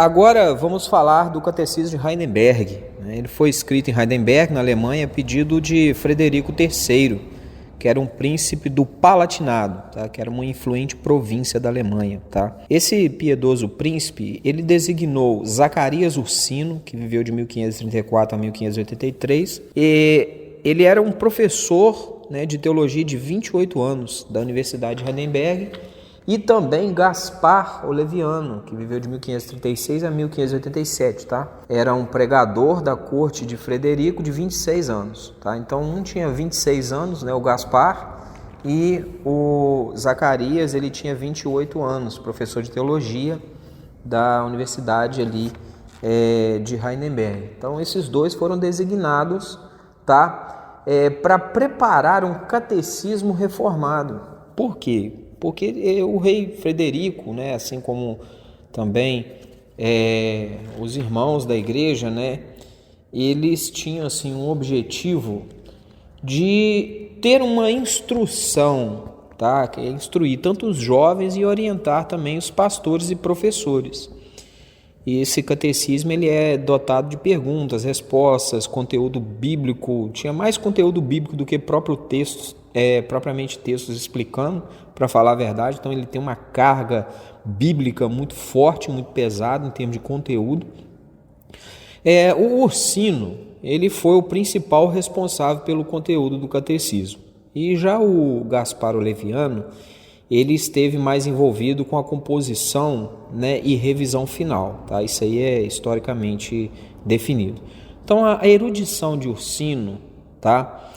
Agora vamos falar do Catecismo de Heidelberg. Ele foi escrito em Heidelberg, na Alemanha, a pedido de Frederico III, que era um príncipe do Palatinado, tá? Que era uma influente província da Alemanha. Tá? Esse piedoso príncipe, ele designou Zacarias Ursino, que viveu de 1534 a 1583, e ele era um professor, né, de teologia de 28 anos da Universidade de Heidelberg, e também Gaspar Oleviano, que viveu de 1536 a 1587, tá? Era um pregador da corte de Frederico de 26 anos, tá? Então um tinha 26 anos, né, o Gaspar, e o Zacarias, ele tinha 28 anos, professor de teologia da universidade ali de Heidelberg. Então esses dois foram designados, tá? Para preparar um catecismo reformado. Por quê? Porque o rei Frederico, né, assim como também os irmãos da igreja, né, eles tinham assim, um objetivo de ter uma instrução, tá, que é instruir tanto os jovens e orientar também os pastores e professores. E esse catecismo ele é dotado de perguntas, respostas, conteúdo bíblico. Tinha mais conteúdo bíblico do que propriamente textos explicando, para falar a verdade. Então ele tem uma carga bíblica muito forte, muito pesada em termos de conteúdo. O Ursino, ele foi o principal responsável pelo conteúdo do catecismo. E já o Gaspar Oleviano, ele esteve mais envolvido com a composição, né, e revisão final. Tá? Isso aí é historicamente definido. Então a erudição de Ursino, tá,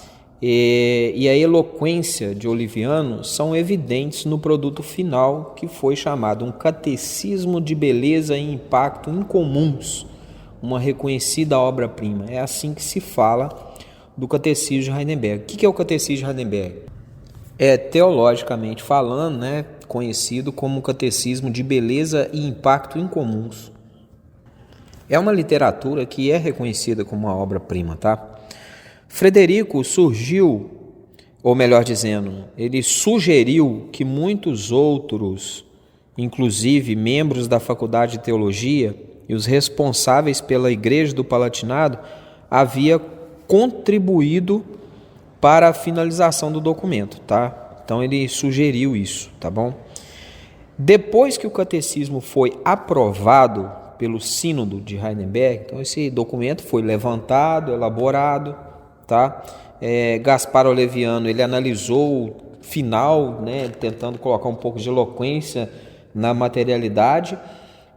e a eloquência de Oleviano são evidentes no produto final, que foi chamado um catecismo de beleza e impacto incomuns, uma reconhecida obra-prima. É assim que se fala do Catecismo de Heidelberg. O que é o Catecismo de Heidelberg? Teologicamente falando, né, conhecido como catecismo de beleza e impacto incomuns. É uma literatura que é reconhecida como uma obra-prima, tá? Frederico surgiu, ou melhor dizendo, ele sugeriu que muitos outros, inclusive membros da Faculdade de Teologia e os responsáveis pela Igreja do Palatinado, havia contribuído para a finalização do documento, tá? Então ele sugeriu isso, tá bom? Depois que o catecismo foi aprovado pelo Sínodo de Heidelberg, então esse documento foi levantado, elaborado, tá? Gaspar Oleviano, ele analisou o final, né, tentando colocar um pouco de eloquência na materialidade.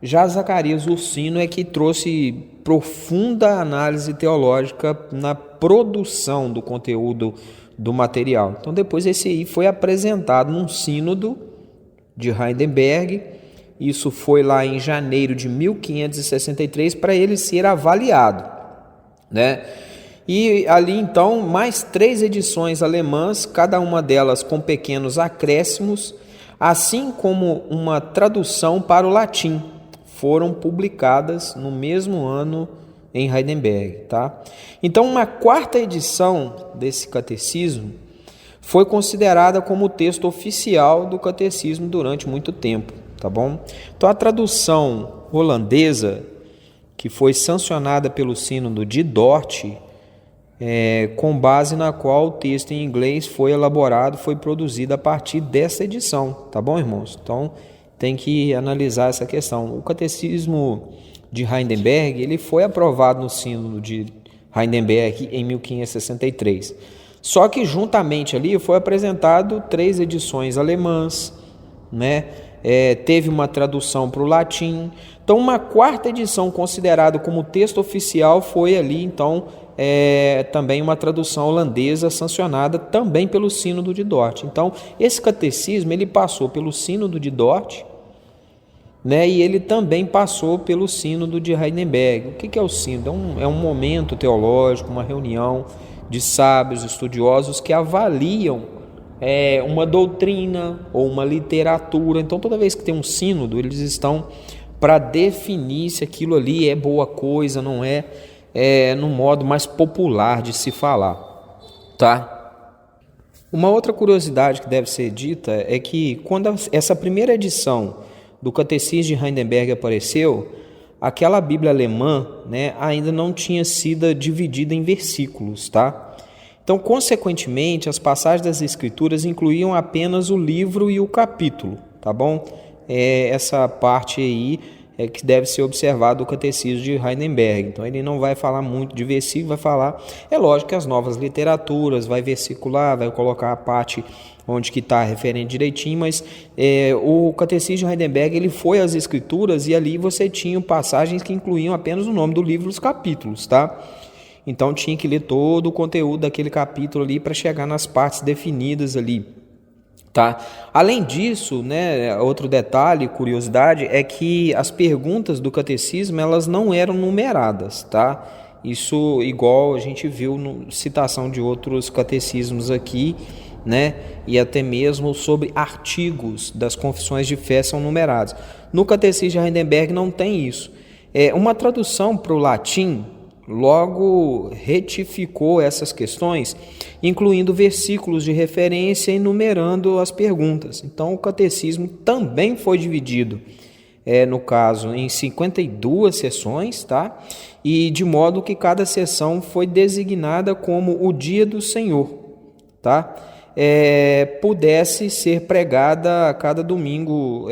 Já Zacarias Ursino é que trouxe profunda análise teológica na produção do conteúdo do material. Então depois esse aí foi apresentado num sínodo de Heidelberg. Isso foi lá em janeiro de 1563 para ele ser avaliado, né? E ali então mais 3 edições alemãs, cada uma delas com pequenos acréscimos, assim como uma tradução para o latim, foram publicadas no mesmo ano em Heidelberg, tá? Então uma 4ª edição desse catecismo foi considerada como o texto oficial do catecismo durante muito tempo, tá bom? Então a tradução holandesa, que foi sancionada pelo Sínodo de Dort, com base na qual o texto em inglês foi elaborado, foi produzido a partir dessa edição, tá bom, irmãos? Então tem que analisar essa questão. O catecismo de Heidelberg, ele foi aprovado no Sínodo de Heidelberg em 1563. Só que juntamente ali foi apresentado 3 edições alemãs, né? Teve uma tradução para o latim. Então uma 4ª edição considerada como texto oficial foi ali, então, também uma tradução holandesa sancionada também pelo Sínodo de Dort. Então esse catecismo ele passou pelo Sínodo de Dort, né, e ele também passou pelo Sínodo de Heidelberg. O que é o Sínodo? É um momento teológico, uma reunião de sábios, estudiosos que avaliam uma doutrina ou uma literatura. Então toda vez que tem um sínodo, eles estão para definir se aquilo ali é boa coisa, não é, no modo mais popular de se falar, tá? Uma outra curiosidade que deve ser dita é que quando essa primeira edição do Catecismo de Heidelberg apareceu, aquela Bíblia alemã, né, ainda não tinha sido dividida em versículos, tá? Então, consequentemente, as passagens das Escrituras incluíam apenas o livro e o capítulo, tá bom? Essa parte aí é que deve ser observado o Catecismo de Heidelberg. Então, ele não vai falar muito de versículo, vai falar... É lógico que as novas literaturas vai versicular, vai colocar a parte onde que está referente direitinho, mas o Catecismo de Heidelberg ele foi às Escrituras e ali você tinha passagens que incluíam apenas o nome do livro e os capítulos, tá? Então tinha que ler todo o conteúdo daquele capítulo ali para chegar nas partes definidas ali, tá? Além disso, né, outro detalhe, curiosidade, é que as perguntas do catecismo elas não eram numeradas, tá? Isso igual a gente viu na citação de outros catecismos aqui, né? E até mesmo sobre artigos das confissões de fé são numerados. No Catecismo de Heidelberg não tem isso. Uma tradução para o latim logo retificou essas questões, incluindo versículos de referência e numerando as perguntas. Então o catecismo também foi dividido, no caso, em 52 sessões, tá? E de modo que cada sessão foi designada como o dia do Senhor, tá? Pudesse ser pregada a cada domingo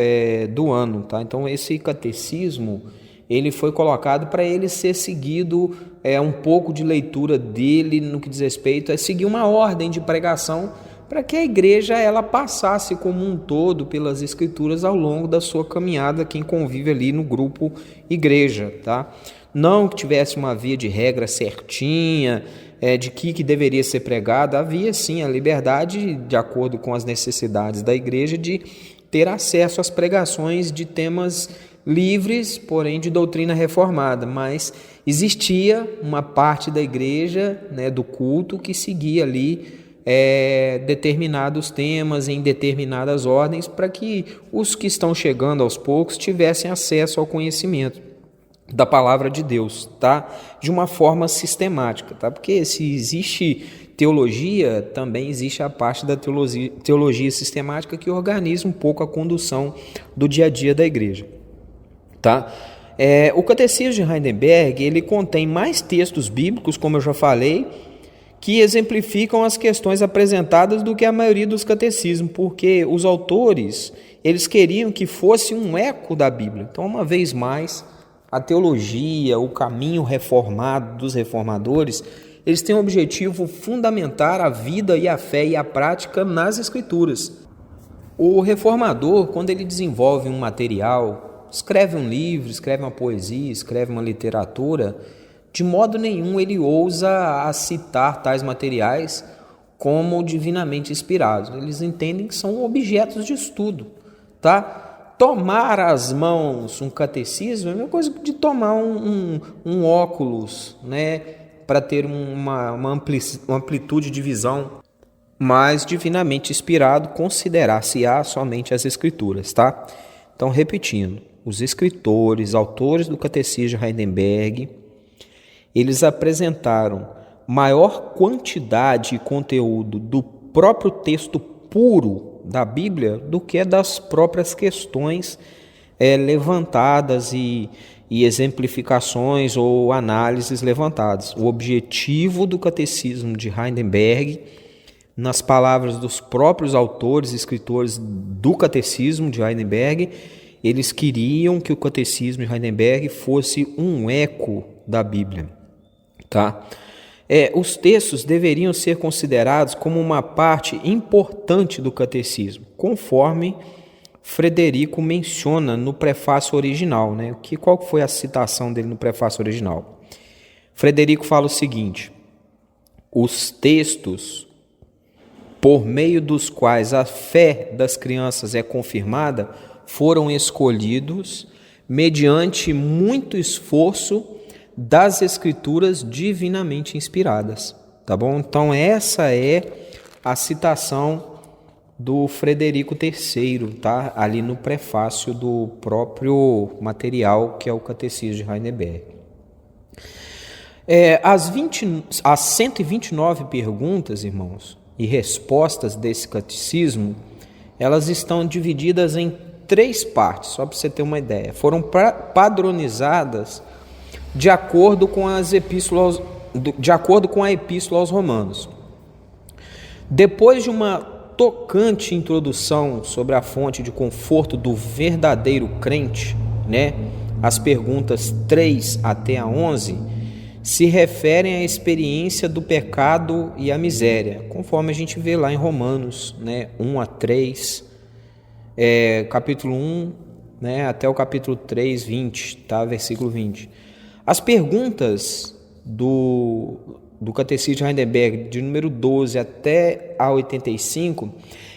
do ano, tá? Então esse catecismo ele foi colocado para ele ser seguido, um pouco de leitura dele no que diz respeito a seguir uma ordem de pregação para que a igreja ela passasse como um todo pelas escrituras ao longo da sua caminhada, quem convive ali no grupo igreja, tá? Não que tivesse uma via de regra certinha, de que deveria ser pregado, havia sim a liberdade, de acordo com as necessidades da igreja, de ter acesso às pregações de temas livres, porém de doutrina reformada, mas existia uma parte da igreja, né, do culto, que seguia ali determinados temas em determinadas ordens, para que os que estão chegando aos poucos tivessem acesso ao conhecimento da palavra de Deus, tá? De uma forma sistemática, tá? Porque se existe teologia, também existe a parte da teologia sistemática que organiza um pouco a condução do dia a dia da igreja, tá? O Catecismo de Heidelberg ele contém mais textos bíblicos, como eu já falei, que exemplificam as questões apresentadas do que a maioria dos catecismos, porque os autores eles queriam que fosse um eco da Bíblia. Então, uma vez mais, a teologia, o caminho reformado dos reformadores, eles têm o objetivo fundamentar a vida e a fé e a prática nas Escrituras. O reformador, quando ele desenvolve um material, escreve um livro, escreve uma poesia, escreve uma literatura, de modo nenhum ele ousa a citar tais materiais como divinamente inspirados. Eles entendem que são objetos de estudo, tá? Tomar às mãos um catecismo é a mesma coisa de tomar um óculos, né, para ter uma amplitude de visão, mas divinamente inspirado considerar-se-á somente as Escrituras, tá? Então, repetindo, os escritores, autores do Catecismo de Heidelberg, eles apresentaram maior quantidade e conteúdo do próprio texto puro da Bíblia do que das próprias questões levantadas e exemplificações ou análises levantadas. O objetivo do Catecismo de Heidelberg, nas palavras dos próprios autores e escritores do Catecismo de Heidelberg, eles queriam que o Catecismo de Heidelberg fosse um eco da Bíblia, tá? Os textos deveriam ser considerados como uma parte importante do catecismo, conforme Frederico menciona no prefácio original, né? Qual foi a citação dele no prefácio original? Frederico fala o seguinte: os textos por meio dos quais a fé das crianças é confirmada foram escolhidos mediante muito esforço das Escrituras divinamente inspiradas, tá bom? Então essa é a citação do Frederico III, tá? Ali no prefácio do próprio material que é o Catecismo de Heidelberg. As 129 perguntas, irmãos, e respostas desse catecismo, elas estão divididas em 3 partes, só para você ter uma ideia. Foram padronizadas de acordo com a Epístola aos Romanos. Depois de uma tocante introdução sobre a fonte de conforto do verdadeiro crente, né? As perguntas 3 até a 11 se referem à experiência do pecado e à miséria, conforme a gente vê lá em Romanos, né? 1 a 3, capítulo 1, né? Até o capítulo 3, 20, tá? Versículo 20. As perguntas do Catecismo de Heidelberg, de número 12 até a 85,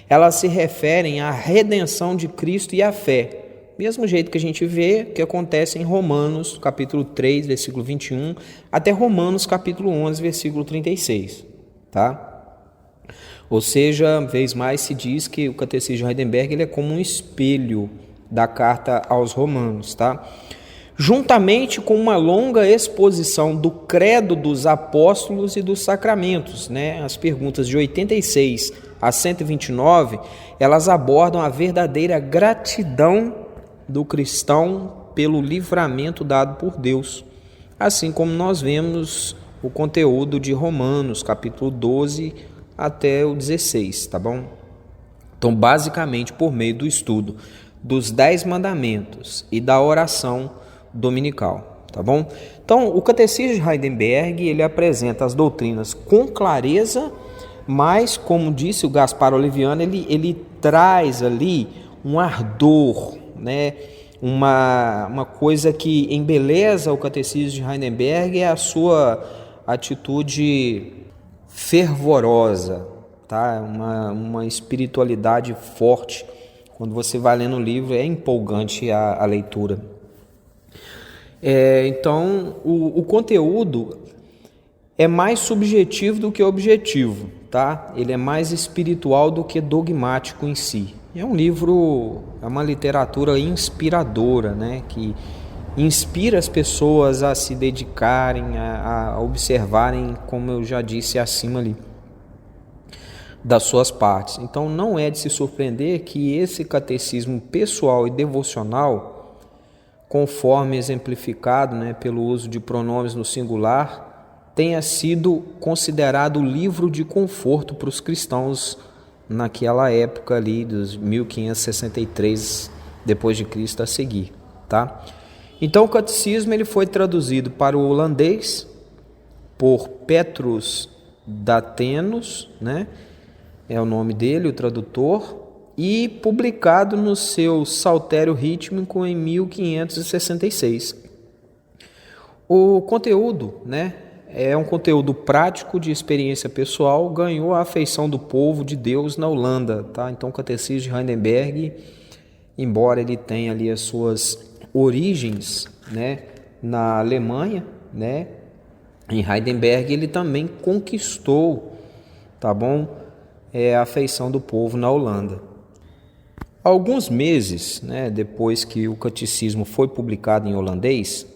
elas se referem à redenção de Cristo e à fé. Mesmo jeito que a gente vê que acontece em Romanos, capítulo 3, versículo 21, até Romanos, capítulo 11, versículo 36. Tá? Ou seja, vez mais se diz que o Catecismo de Heidelberg ele é como um espelho da carta aos Romanos. Tá? Juntamente com uma longa exposição do credo dos apóstolos e dos sacramentos, né? As perguntas de 86 a 129, elas abordam a verdadeira gratidão do cristão pelo livramento dado por Deus, assim como nós vemos o conteúdo de Romanos, capítulo 12 até o 16, tá bom? Então, basicamente, por meio do estudo dos 10 mandamentos e da oração dominical, tá bom? Então, o Catecismo de Heidelberg, ele apresenta as doutrinas com clareza, mas, como disse o Gaspar Oliviano, ele traz ali um ardor, né? Uma coisa que embeleza o Catecismo de Heidelberg é a sua atitude fervorosa, tá? Uma espiritualidade forte. Quando você vai lendo o livro, é empolgante a leitura. Então, o conteúdo é mais subjetivo do que objetivo, tá? Ele é mais espiritual do que dogmático em si. É um livro, é uma literatura inspiradora, né? Que inspira as pessoas a se dedicarem, a observarem, como eu já disse acima ali, das suas partes. Então, não é de se surpreender que esse catecismo pessoal e devocional, conforme exemplificado, né, pelo uso de pronomes no singular, tenha sido considerado livro de conforto para os cristãos naquela época ali dos 1563 depois de Cristo a seguir, tá? Então o catecismo ele foi traduzido para o holandês por Petrus Dathenos, né? É o nome dele, o tradutor, e publicado no seu Saltério Rítmico em 1566. O conteúdo, né, é um conteúdo prático de experiência pessoal, ganhou a afeição do povo de Deus na Holanda, tá? Então o Catecismo de Heidelberg, embora ele tenha ali as suas origens, né, na Alemanha, né, em Heidelberg ele também conquistou, tá bom, a afeição do povo na Holanda. Alguns meses, né, depois que o catecismo foi publicado em holandês,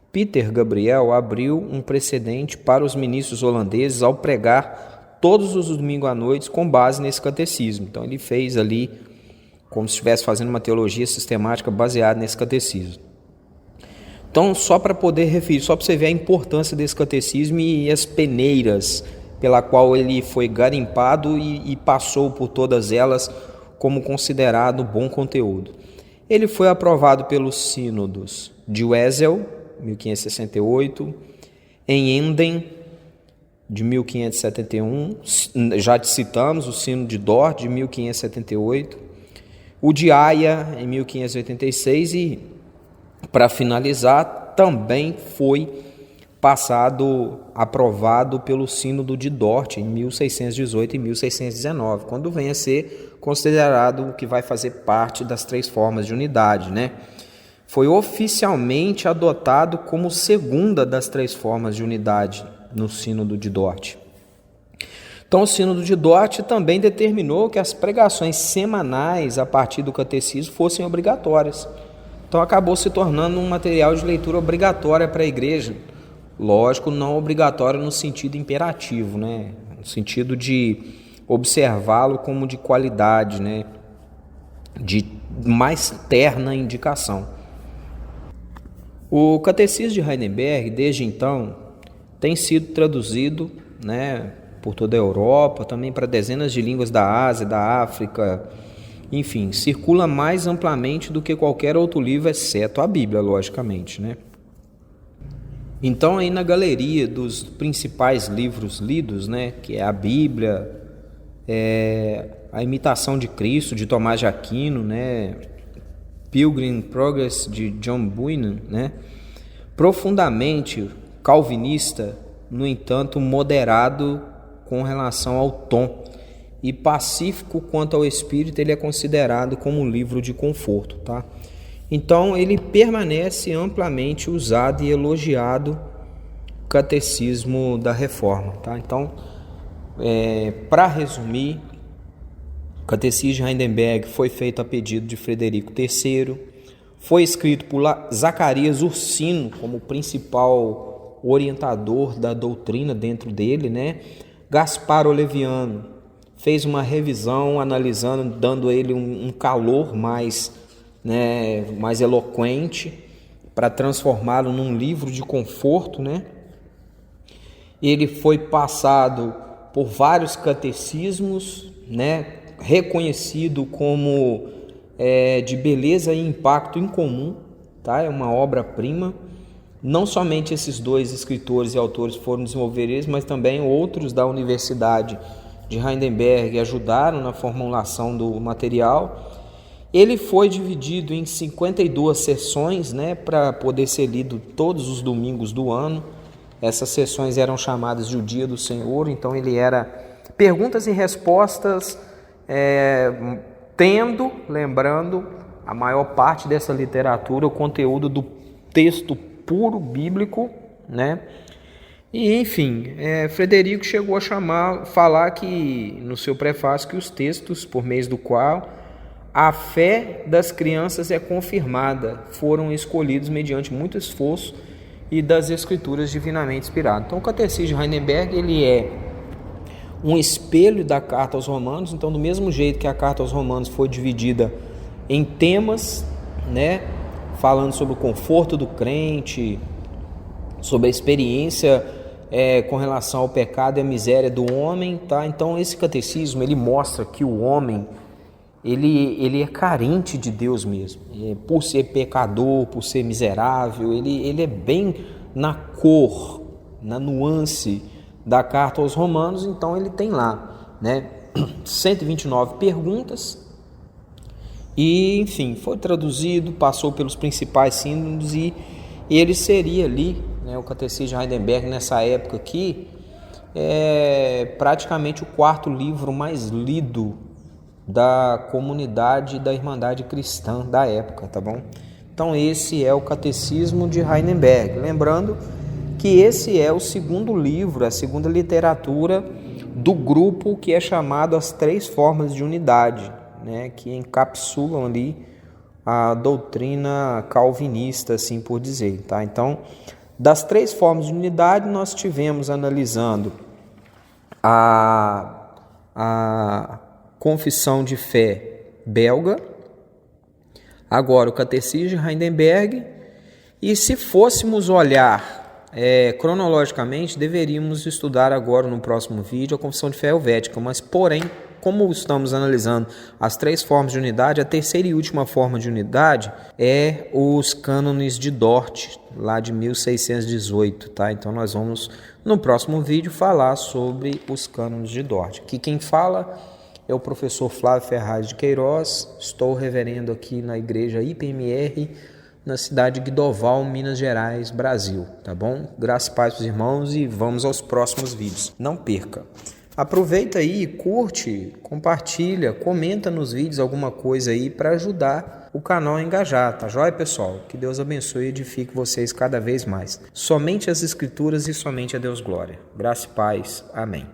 Peter Gabriel abriu um precedente para os ministros holandeses ao pregar todos os domingos à noite com base nesse catecismo. Então ele fez ali como se estivesse fazendo uma teologia sistemática baseada nesse catecismo. Então, só para poder referir, só para você ver a importância desse catecismo e as peneiras pela qual ele foi garimpado e passou por todas elas como considerado bom conteúdo. Ele foi aprovado pelos sínodos de Wesel, 1568, em Emden, de 1571, já te citamos, o sínodo de Dort, de 1578, o de Haia, em 1586, e, para finalizar, também foi aprovado pelo sínodo de Dort, em 1618 e 1619, quando vem a ser considerado o que vai fazer parte das 3 formas de unidade, né? Foi oficialmente adotado como segunda das 3 formas de unidade no sínodo de Dort. Então o sínodo de Dort também determinou que as pregações semanais a partir do catecismo fossem obrigatórias. Então acabou se tornando um material de leitura obrigatória para a igreja. Lógico, não obrigatório no sentido imperativo, né? No sentido de observá-lo como de qualidade, né? mais terna indicação. O Catecismo de Heidelberg, desde então, tem sido traduzido, né, por toda a Europa, também para dezenas de línguas da Ásia, da África, enfim, circula mais amplamente do que qualquer outro livro, exceto a Bíblia, logicamente, né? Então, aí na galeria dos principais livros lidos, né, que é a Bíblia, a Imitação de Cristo, de Tomás de Aquino, né, Pilgrim Progress, de John Bunyan, né, profundamente calvinista, no entanto, moderado com relação ao tom e pacífico quanto ao espírito, ele é considerado como um livro de conforto, tá? Então, ele permanece amplamente usado e elogiado, Catecismo da Reforma, tá? Então, para resumir, o Catecismo de Heidelberg foi feito a pedido de Frederico III, foi escrito por Zacarias Ursino como principal orientador da doutrina dentro dele, né? Gaspar Oleviano fez uma revisão, analisando, dando a ele um calor mais eloquente, para transformá-lo num livro de conforto, né? Ele foi passado por vários catecismos, né? Reconhecido como de beleza e impacto incomum, tá? É uma obra-prima. Não somente esses dois escritores e autores foram desenvolver isso, mas também outros da Universidade de Heidelberg ajudaram na formulação do material. Ele foi dividido em 52 sessões, né, para poder ser lido todos os domingos do ano. Essas sessões eram chamadas de o Dia do Senhor, então ele era perguntas e respostas, lembrando a maior parte dessa literatura, o conteúdo do texto puro bíblico, né? E enfim, Frederico chegou a falar que no seu prefácio que os textos por meio do qual a fé das crianças é confirmada foram escolhidos mediante muito esforço e das escrituras divinamente inspiradas. Então o Catecismo de Heidelberg, ele é um espelho da Carta aos Romanos. Então, do mesmo jeito que a Carta aos Romanos foi dividida em temas, né, falando sobre o conforto do crente, sobre a experiência com relação ao pecado e a miséria do homem, tá? Então esse catecismo, ele mostra que o homem ele é carente de Deus mesmo, por ser pecador, por ser miserável. Ele é bem na cor, na nuance da Carta aos Romanos. Então ele tem lá, né, 129 perguntas. E, enfim, foi traduzido, passou pelos principais sínodos e ele seria ali, né, o Catecismo de Heidelberg nessa época aqui, praticamente o quarto livro mais lido da comunidade da Irmandade Cristã da época, tá bom? Então esse é o Catecismo de Heidelberg. Lembrando que esse é o segundo livro, a segunda literatura do grupo que é chamado As Três Formas de Unidade, né, que encapsulam ali a doutrina calvinista, assim por dizer, tá? Então, das três formas de unidade, nós tivemos analisando a Confissão de Fé belga, agora o Catecismo de Heidelberg, e se fôssemos olhar cronologicamente, deveríamos estudar agora no próximo vídeo a Confissão de Fé helvética, mas porém, como estamos analisando as três formas de unidade, a terceira e última forma de unidade é os cânones de Dort, lá de 1618, tá? Então nós vamos, no próximo vídeo, falar sobre os cânones de Dort. Aqui quem fala é o professor Flávio Ferraz de Queiroz, estou reverendo aqui na igreja IPMR, na cidade de Guidoval, Minas Gerais, Brasil, tá bom? Graças e paz para os irmãos e vamos aos próximos vídeos. Não perca! Aproveita aí, curte, compartilha, comenta nos vídeos alguma coisa aí para ajudar o canal a engajar, tá joia, pessoal? Que Deus abençoe e edifique vocês cada vez mais. Somente as Escrituras e somente a Deus glória. Graça e paz. Amém.